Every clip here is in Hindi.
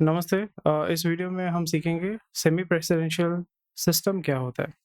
नमस्ते। इस वीडियो में हम सीखेंगे सेमी प्रेसिडेंशियल सिस्टम क्या होता है।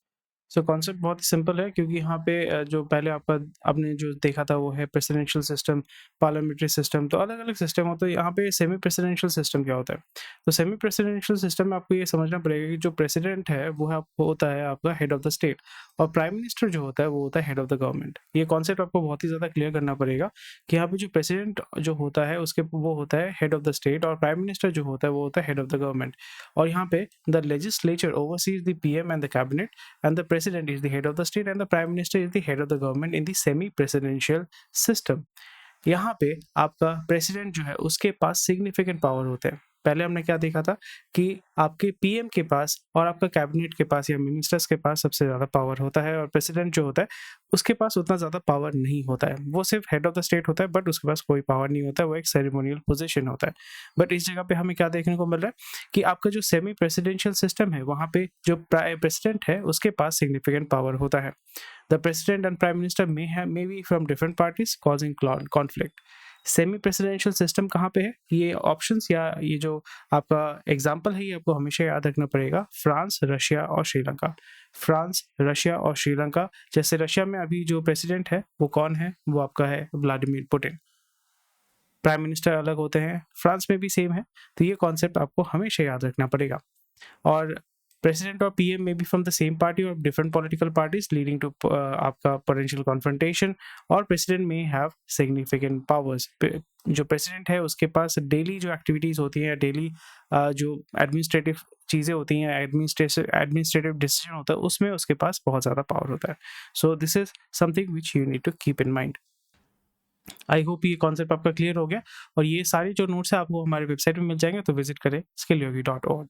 सो कॉन्सेप्ट बहुत ही सिंपल है क्योंकि यहाँ पे जो पहले आपने जो देखा था वो है प्रेसिडेंशियल सिस्टम, पार्लियामेंट्री सिस्टम, तो अलग-अलग सिस्टम होते हैं। यहाँ पे सेमी प्रेसिडेंशियल सिस्टम क्या होता है? तो सेमी प्रेसिडेंशियल सिस्टम में आपको ये समझना पड़ेगा कि जो प्रेसिडेंट है वो होता है आपका हेड ऑफ द स्टेट और प्राइम मिनिस्टर जो होता है वो होता है हेड ऑफ द गवर्नमेंट। ये कॉन्सेप्ट आपको बहुत ही ज़्यादा क्लियर करना पड़ेगा कि यहाँ पे जो प्रेसिडेंट जो होता है उसके वो होता है हेड ऑफ द स्टेट और प्राइम मिनिस्टर जो होता है वो होता है हेड ऑफ द गवर्नमेंट। और यहाँ पे the legislature overseas the PM and the cabinet and the president is the head of the state and the prime minister is the head of the government in the semi presidential system। यहाँ पे आपका प्रेसिडेंट जो है उसके पास सिग्निफिकेंट पावर होते हैं। पहले हमने क्या देखा था कि आपके पीएम के पास और आपका कैबिनेट के पास या मिनिस्टर्स के पास सबसे ज़्यादा पावर होता है और प्रेसिडेंट जो होता है उसके पास उतना ज़्यादा पावर नहीं होता है। वो सिर्फ हेड ऑफ द स्टेट होता है बट उसके पास कोई पावर नहीं होता है, वो एक सेरेमोनियल पोजीशन होता है। बट इस जगह पे हमें क्या देखने को मिल रहा है कि आपका जो सेमी प्रेसिडेंशियल सिस्टम है वहाँ पे जो प्रेसिडेंट है उसके पास सिग्निफिकेंट पावर होता है। The president and prime minister may be from different parties causing conflict। Semi presidential system कहाँ पे है? ये ऑप्शंस या ये जो आपका एग्जांपल है ये आपको हमेशा याद रखना पड़ेगा। फ्रांस, रशिया और श्रीलंका। फ्रांस, रशिया और श्रीलंका। जैसे रशिया में अभी जो प्रेसिडेंट है वो कौन है? वो आपका है व्लादिमीर पुतिन। प्राइम मिनिस्टर अलग होते हैं। फ्रांस में भी सेम है। तो ये कॉन्सेप्ट आपको हमेशा याद रखना पड़ेगा। और प्रेसिडेंट और PM may be from the same party और different political parties leading to आपका पोटेंशियल कॉन्फ्रंटेशन। और president may have significant powers. जो प्रेसिडेंट है उसके पास डेली जो एक्टिविटीज होती हैं, डेली जो एडमिनिस्ट्रेटिव चीज़ें होती हैं, एडमिनिस्ट्रेटिव डिसीजन होता है, उसमें उसके पास बहुत ज़्यादा पावर होता है। So this is something which you need to keep in mind. I hope ये कॉन्सेप्ट आपका क्लियर हो गया और ये सारी जो नोट्स है आपको हमारे वेबसाइट में मिल जाएंगे, तो विजिट करें skillyogi.org।